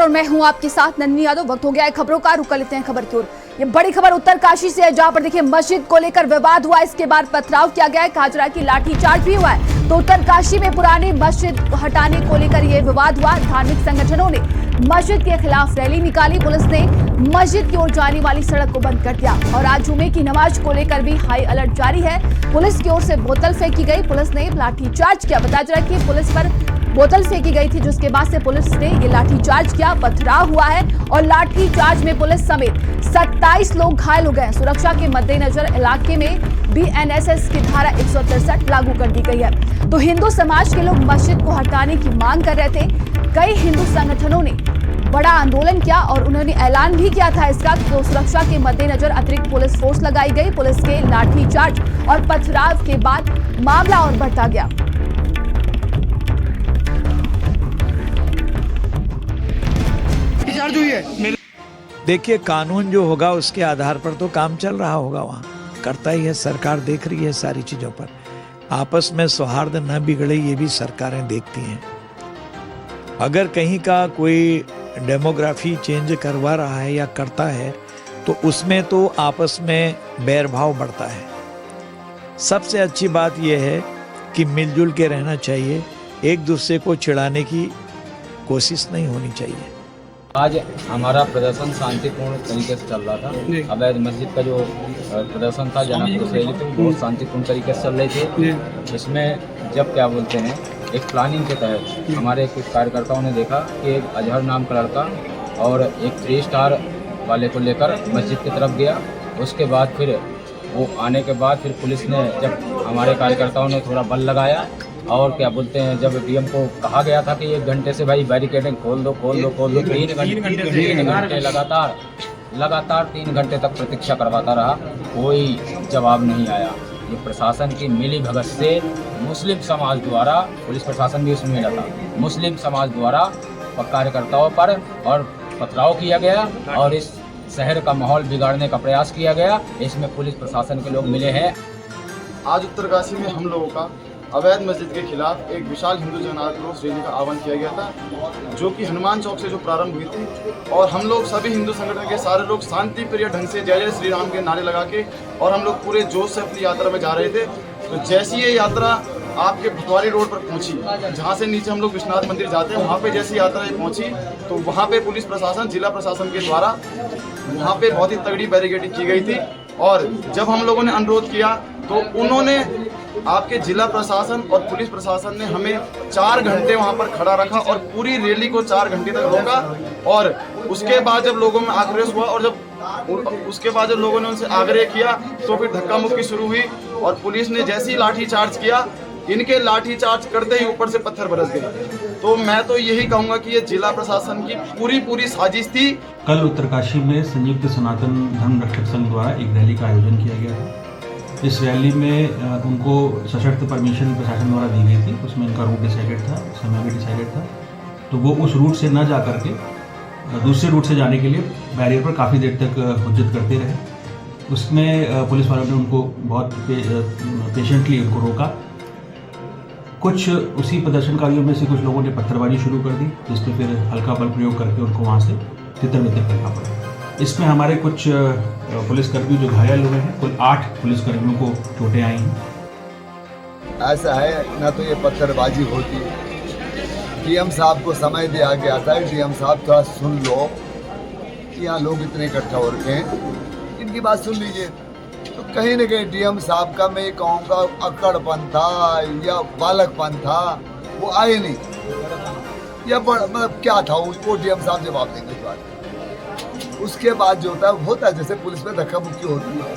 और मैं हूं आपके साथ नन्ही यादव। वक्त हो गया है खबरों का, रुक लेते हैं खबर की ओर। ये बड़ी खबर उत्तरकाशी से है, जहां पर देखिए मस्जिद को लेकर विवाद हुआ, इसके बाद पथराव किया गया है, कहा जा रहा है कि लाठीचार्ज भी हुआ है। तो उत्तरकाशी में पुरानी मस्जिद हटाने को लेकर यह विवाद हुआ। धार्मिक संगठनों ने मस्जिद के खिलाफ रैली निकाली, पुलिस ने मस्जिद की ओर जाने वाली सड़क को बंद कर दिया और आज जुमे की नमाज को लेकर भी हाई अलर्ट जारी है। पुलिस की ओर से बोतल फेंकी गई, पुलिस ने लाठीचार्ज किया। बताया जा रहा है कि पुलिस पर बोतल फेंकी गई थी, जिसके बाद से पुलिस ने ये लाठीचार्ज किया, पथराव हुआ है और लाठीचार्ज में पुलिस समेत 27 लोग घायल हो गए। सुरक्षा के मद्देनजर इलाके में BNSS की धारा 163 लागू कर दी गई है। तो हिंदू समाज के लोग मस्जिद को हटाने की मांग कर रहे थे। कई हिंदू संगठनों ने बड़ा आंदोलन किया और उन्होंने ऐलान भी किया था इसका। तो सुरक्षा के मद्देनजर अतिरिक्त पुलिस फोर्स लगाई गई। पुलिस के लाठीचार्ज और पथराव के बाद मामला और बढ़ता गया। देखिए, कानून जो होगा उसके आधार पर तो काम चल रहा होगा, वहाँ करता ही है, सरकार देख रही है सारी चीज़ों पर। आपस में सौहार्द न बिगड़े ये भी सरकारें देखती हैं। अगर कहीं का कोई डेमोग्राफी चेंज करवा रहा है या करता है तो उसमें तो आपस में बैरभाव बढ़ता है। सबसे अच्छी बात यह है कि मिलजुल के रहना चाहिए, एक दूसरे को चिढ़ाने की कोशिश नहीं होनी चाहिए। आज हमारा प्रदर्शन शांतिपूर्ण तरीके से चल रहा था। अवैध मस्जिद का जो प्रदर्शन था जनकपुर रैली थी, बहुत शांतिपूर्ण तरीके से चल रही थी। इसमें जब क्या बोलते हैं, एक प्लानिंग के तहत हमारे कुछ कार्यकर्ताओं ने देखा कि एक अजहर नाम का लड़का और एक 3 स्टार वाले को लेकर मस्जिद की तरफ गया। उसके बाद फिर वो आने के बाद फिर पुलिस ने, जब हमारे कार्यकर्ताओं ने थोड़ा बल लगाया और क्या बोलते हैं, जब डीएम को कहा गया था कि 1 घंटे से भाई बैरिकेडिंग खोल दो 3 घंटे लगातार 3 घंटे तक प्रतीक्षा करवाता रहा, कोई जवाब नहीं आया। ये प्रशासन की मिली भगत से मुस्लिम समाज द्वारा, पुलिस प्रशासन भी उसमें मिला था, मुस्लिम समाज द्वारा कार्यकर्ताओं पर और पथराव किया गया और इस शहर का माहौल बिगाड़ने का प्रयास किया गया। इसमें पुलिस प्रशासन के लोग मिले हैं। आज उत्तरकाशी में हम लोगों का अवैध मस्जिद के खिलाफ एक विशाल हिंदू जन आक्रोश रैली का आह्वान किया गया था, जो कि हनुमान चौक से जो प्रारंभ हुई थी। और हम लोग सभी हिंदू संगठन के सारे लोग शांति प्रिय ढंग से जय जय श्री राम के नारे लगा के और हम लोग पूरे जोश से अपनी यात्रा में जा रहे थे। तो जैसी ये यात्रा आपके भटवारी रोड पर पहुंची, जहां से नीचे हम लोग विश्वनाथ मंदिर जाते हैं, वहां पे जैसी यात्रा ये पहुंची तो वहां पे पुलिस प्रशासन, जिला प्रशासन के द्वारा वहां पे बहुत ही तगड़ी बैरिकेडिंग की गई थी। और जब हम लोगों ने अनुरोध किया तो उन्होंने, आपके जिला प्रशासन और पुलिस प्रशासन ने हमें 4 घंटे वहां पर खड़ा रखा और पूरी रैली को 4 घंटे तक रोका। और उसके बाद जब लोगों में आक्रोश हुआ और उसके बाद जब लोगों ने उनसे आग्रह किया तो फिर धक्का मुक्की शुरू हुई और पुलिस ने जैसे ही लाठीचार्ज किया, इनके लाठीचार्ज करते ही ऊपर से पत्थर बरस गए। तो मैं तो यही कहूंगा कि ये जिला प्रशासन की पूरी साजिश थी। कल उत्तरकाशी में संयुक्त सनातन धर्म रक्षक संघ द्वारा एक रैली का आयोजन किया गया था। इस रैली में उनको सशर्त परमिशन प्रशासन द्वारा दी गई थी। उसमें उनका रूट डिसाइडेड था, समय भी डिसाइडेड था। तो वो उस रूट से न जा करके दूसरे रूट से जाने के लिए बैरियर पर काफ़ी देर तक हुज्जत करते रहे। उसमें पुलिस वालों ने उनको बहुत पेशेंटली उनको रोका। कुछ उसी प्रदर्शनकारियों में से कुछ लोगों ने पत्थरबाजी शुरू कर दी, जिसमें फिर हल्का बल प्रयोग करके उनको वहाँ से तितर-बितर करना पड़ा। इसमें हमारे कुछ पुलिसकर्मी जो घायल हुए हैं, कुल 8 पुलिसकर्मियों को चोटें आई हैं। ऐसा है ना, तो ये पत्थरबाजी होती है। डीएम साहब को समय दिया गया था, डीएम साहब थोड़ा सुन लो कि यहाँ लोग इतने इकट्ठा हो रखे हैं, इनकी बात सुन लीजिए। तो कहीं न कहीं डीएम साहब का मैं कहूँगा अकड़पन था या बालकपन था, वो आए नहीं, या मतलब क्या था उसको डीएम साहब जवाब देंगे इस बात। उसके बाद जो होता है जैसे पुलिस में धक्का मुक्की होती है,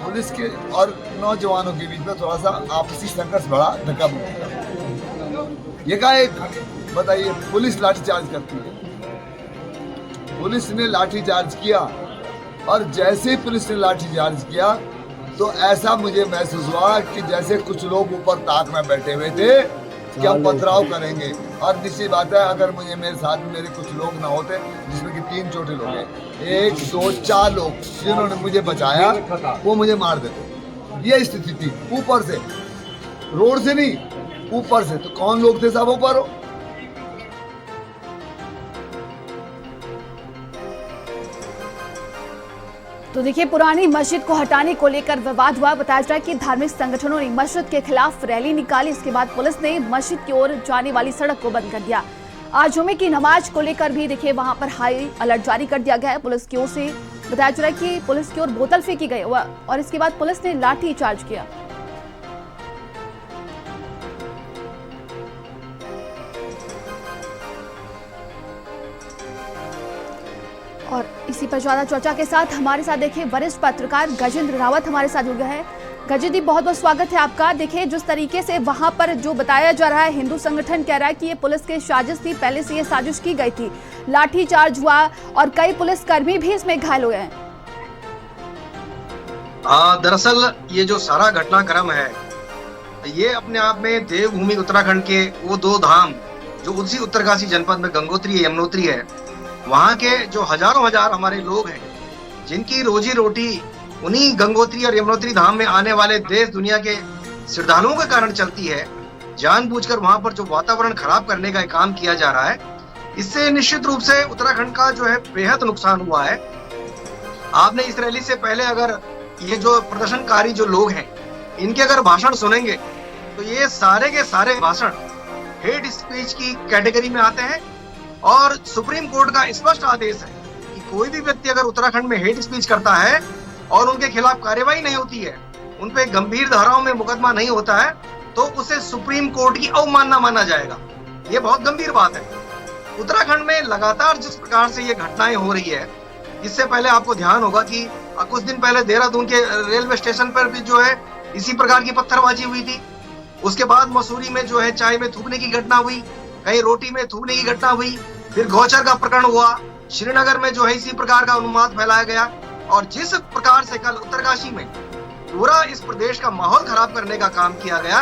पुलिस के और नौजवानों के बीच में थोड़ा सा आपसी संघर्ष बढ़ा, धक्का मुक्की। ये का एक बताइए, पुलिस लाठीचार्ज करती है। पुलिस ने लाठीचार्ज किया और जैसे ही पुलिस ने लाठीचार्ज किया तो ऐसा मुझे महसूस हुआ कि जैसे कुछ लोग ऊपर ताक में बैठे हुए थे कि हम पथराव करेंगे। और निश्चित बात है, अगर मुझे मेरे साथ में मेरे कुछ लोग ना होते, जिसमें कि 3 चोटिल हो गए, 1 2 4 लोग जिन्होंने मुझे बचाया, वो मुझे मार देते। ये स्थिति थी, ऊपर से, रोड से नहीं, ऊपर से। तो कौन लोग थे सब ऊपर हो? तो देखिए, पुरानी मस्जिद को हटाने को लेकर विवाद हुआ। बताया जा रहा है कि धार्मिक संगठनों ने मस्जिद के खिलाफ रैली निकाली। इसके बाद पुलिस ने मस्जिद की ओर जाने वाली सड़क को बंद कर दिया। आज जुमे की नमाज को लेकर भी देखिए वहां पर हाई अलर्ट जारी कर दिया गया है पुलिस की ओर से। बताया जा रहा है कि पुलिस की ओर बोतल फेंकी गई और इसके बाद पुलिस ने लाठी चार्ज किया। और इसी पर ज्यादा चर्चा के साथ हमारे साथ देखिए वरिष्ठ पत्रकार गजेंद्र रावत हमारे साथ जुड़ गए हैं। गजेंद्र जी, बहुत बहुत स्वागत है आपका। देखिए, जिस तरीके से वहां पर जो बताया जा रहा है, हिंदू संगठन कह रहा है कि ये पुलिस की साजिश थी, पहले से ये साजिश की गई थी, लाठी चार्ज हुआ और कई पुलिसकर्मी भी इसमें घायल हुए हैं। दरअसल ये जो सारा घटनाक्रम है ये अपने आप में देवभूमि उत्तराखंड के वो दो धाम जो उसी उत्तरकाशी जनपद में गंगोत्री यमुनोत्री है, वहाँ के जो हजारों हजार हमारे लोग हैं जिनकी रोजी रोटी उन्हीं गंगोत्री और यमुनोत्री धाम में आने वाले देश दुनिया के श्रद्धालुओं के कारण चलती है, जानबूझकर वहां पर जो वातावरण खराब करने का काम किया जा रहा है, इससे निश्चित रूप से उत्तराखंड का जो है बेहद नुकसान हुआ है। आपने इस रैली से पहले अगर ये जो प्रदर्शनकारी जो लोग हैं इनके अगर भाषण सुनेंगे तो ये सारे के सारे भाषण हेट स्पीच की कैटेगरी में आते हैं और सुप्रीम कोर्ट का स्पष्ट आदेश है कि कोई भी व्यक्ति अगर उत्तराखंड में हेट स्पीच करता है और उनके खिलाफ कार्यवाही नहीं होती है, उन पे गंभीर धाराओं में मुकदमा नहीं होता है, तो उसे सुप्रीम कोर्ट की अवमानना माना जाएगा। ये बहुत गंभीर बात है। उत्तराखंड में लगातार जिस प्रकार से ये घटनाएं हो रही है, इससे पहले आपको ध्यान होगा कि कुछ दिन पहले देहरादून के रेलवे स्टेशन पर भी जो है इसी प्रकार की पत्थरबाजी हुई थी। उसके बाद मसूरी में जो है चाय में थूकने की घटना हुई, कहीं रोटी में थूकने की घटना हुई, फिर गौचर का प्रकरण हुआ, श्रीनगर में जो है इसी प्रकार का उन्माद फैलाया गया। और जिस प्रकार से कल उत्तरकाशी में पूरा इस प्रदेश का माहौल खराब करने का काम किया गया,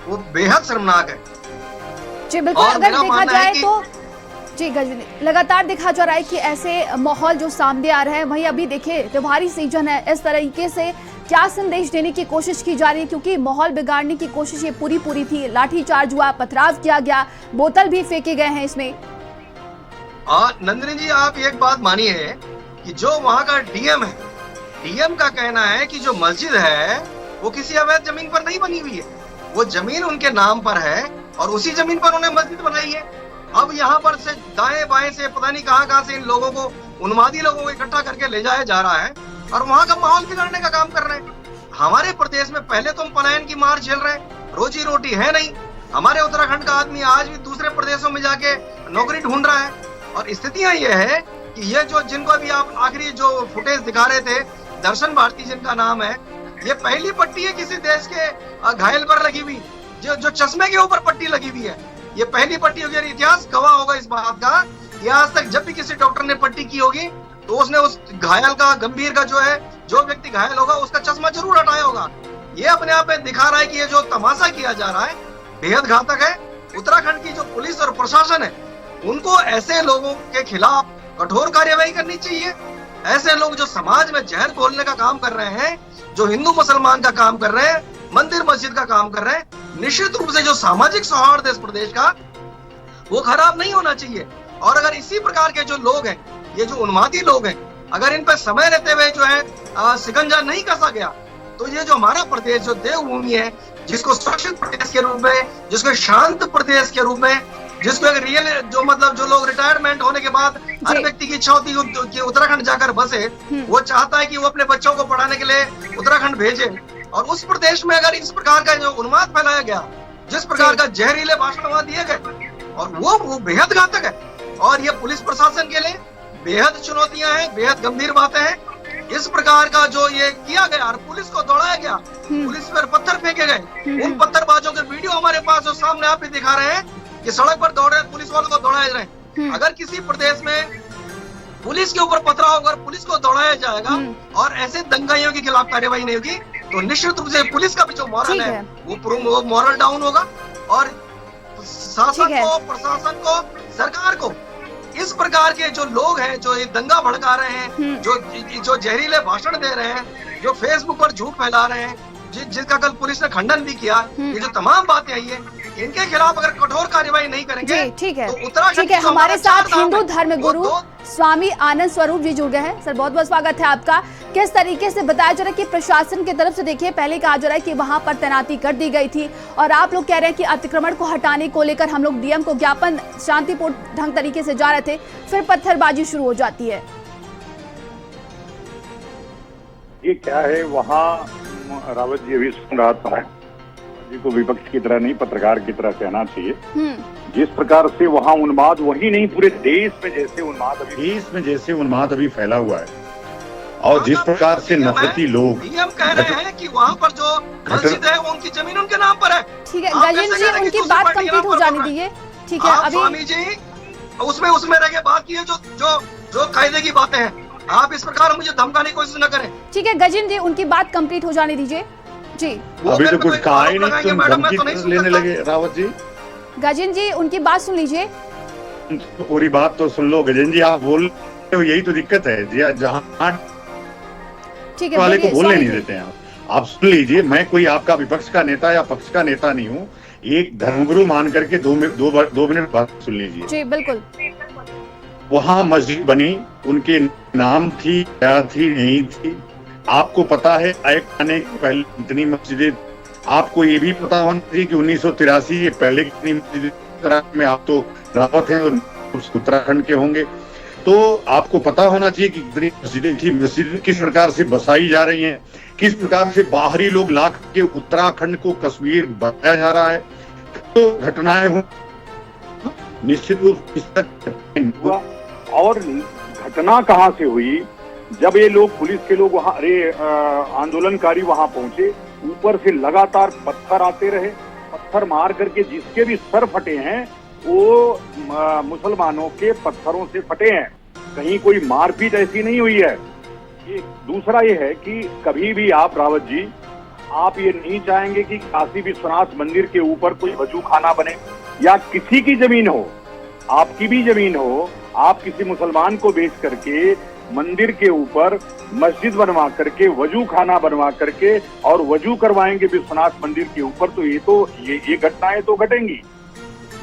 वो बेहद शर्मनाक है। जी बिल्कुल, अगर देखा जाए तो जी गजेंद्र, लगातार देखा जा रहा है कि ऐसे माहौल जो सामने आ रहा है, वहीं अभी देखिए त्योहारी सीजन है, इस तरीके से क्या संदेश देने की कोशिश की जा रही है, क्योंकि माहौल बिगाड़ने की कोशिश ये पूरी थी। लाठी चार्ज हुआ, पथराव किया गया, बोतल भी फेंके गए हैं इसमें। नंदिनी जी, आप एक बात मानिए कि जो वहाँ का डीएम है, डीएम का कहना है कि जो मस्जिद है वो किसी अवैध जमीन पर नहीं बनी हुई है, वो जमीन उनके नाम पर है और उसी जमीन पर उन्हें मस्जिद बनाई है। अब यहाँ पर से दाएं बाएं से पता नहीं कहाँ से इन लोगों को, उन्मादी लोगों को इकट्ठा करके ले जाया जा रहा है और वहाँ का माहौल बिगाड़ने का काम कर रहे हैं। हमारे प्रदेश में पहले तो हम पलायन की मार झेल रहे हैं, रोजी रोटी है नहीं। हमारे उत्तराखंड का आदमी आज भी दूसरे प्रदेशों में जाके नौकरी ढूंढ रहा है और स्थितियां ये है कि ये जो जिनको अभी आप आखिरी जो फुटेज दिखा रहे थे, दर्शन भारती जिनका नाम है, ये पहली पट्टी है किसी देश के घायल पर लगी हुई, जो चश्मे के ऊपर पट्टी लगी हुई है, ये पहली पट्टी होगी। इतिहास गवाह होगा इस बात का कि आज तक जब भी किसी डॉक्टर ने पट्टी की होगी तो उसने उस घायल का, गंभीर का जो है, जो व्यक्ति घायल होगा उसका चश्मा जरूर हटाया होगा। ये अपने आप में दिखा रहा है कि ये जो तमाशा किया जा रहा है बेहद घातक है। उत्तराखंड की जो पुलिस और प्रशासन है, उनको ऐसे लोगों के खिलाफ कठोर कार्यवाही करनी चाहिए। ऐसे लोग जो समाज में जहर घोलने का काम कर रहे हैं, जो हिंदू मुसलमान का काम कर रहे हैं, मंदिर मस्जिद का काम कर रहे हैं, निश्चित रूप से जो सामाजिक सौहार्द इस प्रदेश का, वो खराब नहीं होना चाहिए। और अगर इसी प्रकार के जो लोग हैं, ये जो उन्मादी लोग हैं, अगर इन पर समय रहते हुए जो है शिकंजा नहीं कसा गया, तो ये जो हमारा प्रदेश जो देवभूमि है, जिसको सुरक्षित प्रदेश के रूप में, जिसको शांत प्रदेश के रूप में, जिसको एक रियल जो मतलब जो लोग रिटायरमेंट होने के बाद हर व्यक्ति की इच्छा होती है कि उत्तराखंड जाकर बसे, वो चाहता है कि वो अपने बच्चों को पढ़ाने के लिए उत्तराखंड भेजे। और उस प्रदेश में अगर इस प्रकार का जो उन्माद फैलाया गया, जिस प्रकार का जहरीले भाषण वहां दिए गए, और वो बेहद घातक है। और ये पुलिस प्रशासन के लिए बेहद चुनौतियां हैं, बेहद गंभीर बातें हैं। इस प्रकार का जो ये किया गया और पुलिस को दौड़ाया गया, पुलिस पर पत्थर फेंके गए, उन पत्थरबाजों के वीडियो हमारे पास जो सामने आप भी दिखा रहे हैं कि सड़क पर दौड़ रहे पुलिस वालों को दौड़ाए जा रहे हैं। अगर किसी प्रदेश में पुलिस के ऊपर पथराव होगा और पुलिस को दौड़ाया जाएगा और ऐसे दंगाइयों के खिलाफ कार्यवाही नहीं होगी, तो निश्चित रूप से पुलिस का भी जो मॉरल है वो मॉरल डाउन होगा। और शासन को, प्रशासन को, सरकार को इस प्रकार के जो लोग हैं, जो ये दंगा भड़का रहे हैं, जो जहरीले भाषण दे रहे हैं, जो फेसबुक पर झूठ फैला रहे हैं, जिसका कल पुलिस ने खंडन भी किया, ये जो तमाम बातें आई है, इनके खिलाफ अगर कठोर कार्यवाही नहीं करेंगे जी ठीक है, तो उत्तराखंड ठीक है। की जो हमारे हमारा साथ चार धाम हिंदू है, धर्म वो गुरु दो स्वामी आनंद स्वरूप जी जुड़ गए हैं। सर बहुत बहुत स्वागत है आपका। किस तरीके से बताया जा रहा है कि प्रशासन की तरफ से देखिए पहले कहा जा रहा है कि वहां पर तैनाती कर दी गई थी और आप लोग कह रहे हैं कि अतिक्रमण को हटाने को लेकर हम लोग डीएम को ज्ञापन शांतिपूर्ण ढंग तरीके से जा रहे थे, फिर पत्थरबाजी शुरू हो जाती है। ये क्या है, वहाँ रावत जी अभी सुन रहा था जी को विपक्ष की तरह नहीं पत्रकार की तरह कहना चाहिए। जिस प्रकार से वहाँ उन्माद, वही नहीं पूरे देश में जैसे उन्माद अभी फैला हुआ है और जिस प्रकार से नफरती लोग डीएम कह रहे हैं कि वहाँ पर जो मस्जिद है वो उनकी जमीन उनके नाम पर है। ठीक है गजेंद्र जी, उनकी बात कंप्लीट हो जाने दीजिए। ठीक है, अभी स्वामी जी उसमें रह गए, बात की है जो कायदे की बातें हैं। आप इस प्रकार मुझे धमकाने की कोशिश न करें। ठीक है गजेंद्र जी, उनकी बात कंप्लीट हो जाने दीजिए। जी अभी तो कुछ कहा ही नहीं, तुम धमकी लेने लगे रावत जी। गजेंद्र जी उनकी बात सुन लीजिए। पूरी बात तो सुन लो गजेंद्र जी, आप बोल रहे हो, यही तो दिक्कत है जी, जहाँ ठीक है वाले को बोलिए, बोलने स्वामी नहीं जी। देते हैं आप सुन लीजिए। मैं कोई आपका विपक्ष का नेता या पक्ष का नेता नहीं हूँ, एक धर्मगुरु मान करके दो मिनट बात सुन लीजिए। जी बिल्कुल। वहाँ मस्जिद बनी, उनके नाम थी, क्या थी, नहीं थी, आपको पता है। एक्ट आने के पहले कितनी मस्जिदें, आपको ये भी पता होना चाहिए कि 1983 ये पहले कितनी मस्जिदें में, आप तो रावत हैं और उत्तराखंड के होंगे, तो आपको पता होना चाहिए कि कितनी मस्जिदें थी। मस्जिद किस प्रकार से बसाई जा रही हैं, किस प्रकार से बाहरी लोग ला के उत्तराखंड को कश्मीर बनाया जा रहा है। तो घटनाएं हो निश्चित रूप से, और घटना कहाँ से हुई, जब ये लोग पुलिस के लोग वहाँ आंदोलनकारी वहाँ पहुंचे, ऊपर से लगातार पत्थर आते रहे, पत्थर मार करके जिसके भी सर फटे हैं वो मुसलमानों के पत्थरों से फटे हैं, कहीं कोई मारपीट ऐसी नहीं हुई है। ये दूसरा ये है कि कभी भी आप रावत जी, आप ये नहीं चाहेंगे कि काशी विश्वनाथ मंदिर के ऊपर कोई वजू खाना बने, या किसी की जमीन हो, आपकी भी जमीन हो, आप किसी मुसलमान को बेच करके मंदिर के ऊपर मस्जिद बनवा करके, वजू खाना बनवा करके और वजू करवाएंगे विश्वनाथ मंदिर के ऊपर, तो ये घटनाएं तो घटेंगी।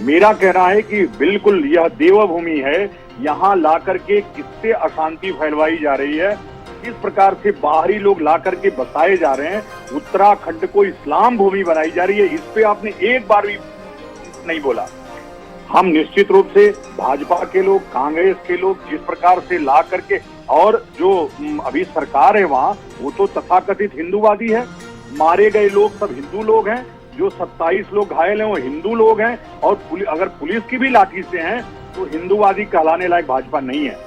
मेरा कहना है कि बिल्कुल यह देवभूमि है, यहाँ ला करके किससे अशांति फैलवाई जा रही है, किस प्रकार से बाहरी लोग ला करके बसाए जा रहे हैं, उत्तराखंड को इस्लाम भूमि बनाई जा रही है, इस पे आपने एक बार भी नहीं बोला। हम निश्चित रूप से भाजपा के लोग, कांग्रेस के लोग जिस प्रकार से ला करके, और जो अभी सरकार है वहाँ, वो तो तथाकथित हिंदूवादी है, मारे गए लोग सब हिंदू लोग हैं, जो 27 लोग घायल हैं वो हिंदू लोग हैं, और अगर पुलिस की भी लाठी से हैं तो हिंदूवादी कहलाने लायक भाजपा नहीं है।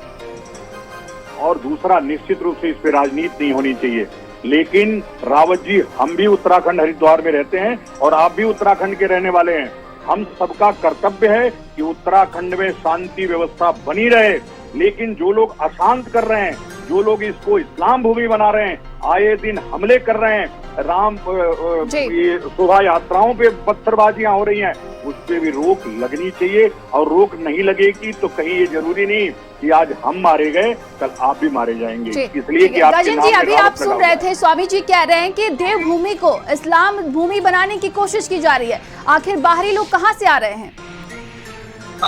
और दूसरा, निश्चित रूप से इस पे राजनीति नहीं होनी चाहिए। लेकिन रावत जी, हम भी उत्तराखंड हरिद्वार में रहते हैं और आप भी उत्तराखंड के रहने वाले हैं, हम सबका कर्तव्य है कि उत्तराखंड में शांति व्यवस्था बनी रहे। लेकिन जो लोग अशांत कर रहे हैं, जो लोग इसको इस्लाम भूमि बना रहे हैं, आए दिन हमले कर रहे हैं, ये शोभा यात्राओं पे पत्थरबाजियां हो रही हैं, उस पे भी रोक लगनी चाहिए। और रोक नहीं लगेगी तो कहीं ये जरूरी नहीं कि आज हम मारे गए कल आप भी मारे जाएंगे, इसलिए कि गजेंद्र जी अभी आप सुन रहे थे, स्वामी जी कह रहे हैं कि देवभूमि को इस्लाम भूमि बनाने की कोशिश की जा रही है। आखिर बाहरी लोग कहाँ से आ रहे हैं?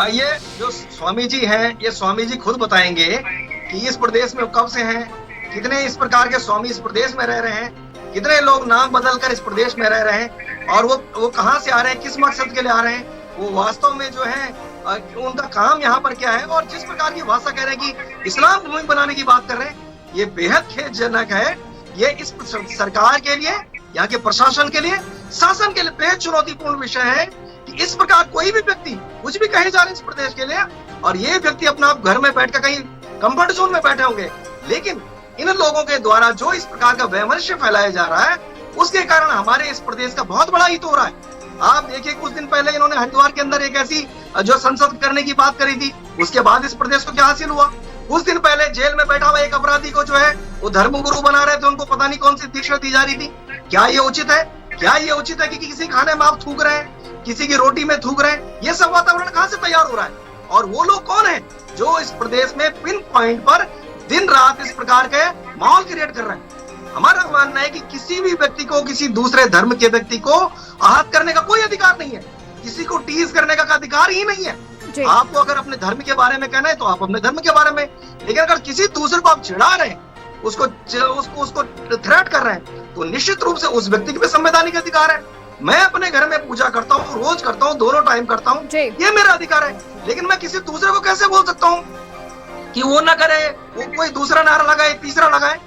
ये जो स्वामी जी हैं, ये स्वामी जी खुद बताएंगे कि इस प्रदेश में कब से हैं, कितने इस प्रकार के स्वामी इस प्रदेश में रह रहे हैं, कितने लोग नाम बदलकर इस प्रदेश में रह रहे हैं, और वो कहाँ से आ रहे हैं, किस मकसद के लिए आ रहे हैं, वो वास्तव में जो है उनका काम यहाँ पर क्या है। और जिस प्रकार की भाषा कह रहे हैं कि इस्लाम भूमि बनाने की बात कर रहे हैं, ये बेहद खेदजनक है। ये इस सरकार के लिए, यहाँ के प्रशासन के लिए, शासन के लिए बेहद चुनौतीपूर्ण विषय है कि इस प्रकार कोई भी व्यक्ति कुछ भी कहे जा रहे हैं इस प्रदेश के लिए, और ये व्यक्ति अपना घर में बैठकर कहीं कंफर्ट जोन में बैठे होंगे, लेकिन इन लोगों के द्वारा जो इस प्रकार का वैमनस्य फैलाया जा रहा है, उसके कारण हमारे इस प्रदेश का बहुत बड़ा हित हो रहा है। आप देखिए, कुछ दिन पहले इन्होंने हरिद्वार के अंदर एक ऐसी जो संसद करने की बात करी थी, उसके बाद इस प्रदेश को क्या हासिल हुआ। कुछ दिन पहले जेल में बैठा हुआ एक अपराधी को जो है वो धर्मगुरु बना रहे थे, उनको पता नहीं कौन सी दीक्षा दी जा रही थी। क्या ये उचित है? क्या ये उचित है कि किसी खाने में आप थूक रहे हैं, किसी की रोटी में थूक रहे हैं? ये सब वातावरण कहाँ से तैयार हो रहा है? और वो लोग कौन है जो इस प्रदेश में पिन पॉइंट पर दिन रात इस प्रकार के माहौल क्रिएट कर रहे हैं? हमारा मानना है कि किसी भी व्यक्ति को, किसी दूसरे धर्म के व्यक्ति को आहत करने का कोई अधिकार नहीं है। किसी को टीज करने का अधिकार ही नहीं है। जी। आपको अगर अपने धर्म के बारे में कहना है तो आप अपने धर्म के बारे में, लेकिन अगर किसी दूसरे को आप चिढ़ा रहे हैं, उसको थ्रेट कर रहे हैं, तो निश्चित रूप से उस व्यक्ति के भी संवैधानिक अधिकार है। मैं अपने घर में पूजा करता हूँ, रोज करता हूँ, दोनों टाइम करता हूँ, ये मेरा अधिकार है। लेकिन मैं किसी दूसरे को कैसे बोल सकता हूँ कि वो ना करे, वो कोई दूसरा नारा लगाए, तीसरा लगाए?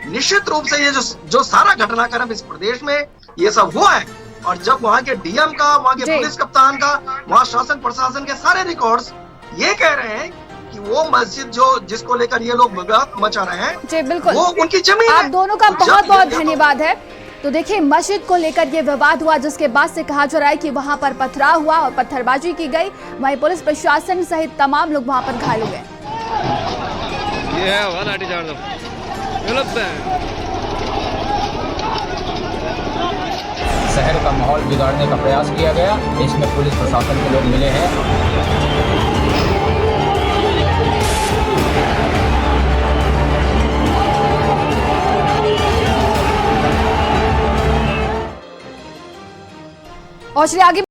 निश्चित रूप से ये जो सारा घटनाक्रम इस प्रदेश में ये सब हुआ है, और जब वहाँ के डीएम का, वहाँ के पुलिस कप्तान का, वहाँ शासन प्रशासन के सारे रिकॉर्ड्स ये कह रहे हैं कि वो मस्जिद जिसको लेकर ये लोग विवाद मचा रहे हैं, जी बिल्कुल, वो उनकी जमीन है। आप दोनों का बहुत बहुत धन्यवाद है। तो देखिए, मस्जिद को लेकर ये विवाद हुआ, जिसके बाद से कहा जा रहा है कि वहां पर पथराव हुआ और पत्थरबाजी की गई। वहीं पुलिस प्रशासन सहित तमाम लोग वहां पर घायल हो गए। शहर का माहौल बिगाड़ने का प्रयास किया गया, इसमें पुलिस प्रशासन के लोग मिले हैं। और चलिए आगे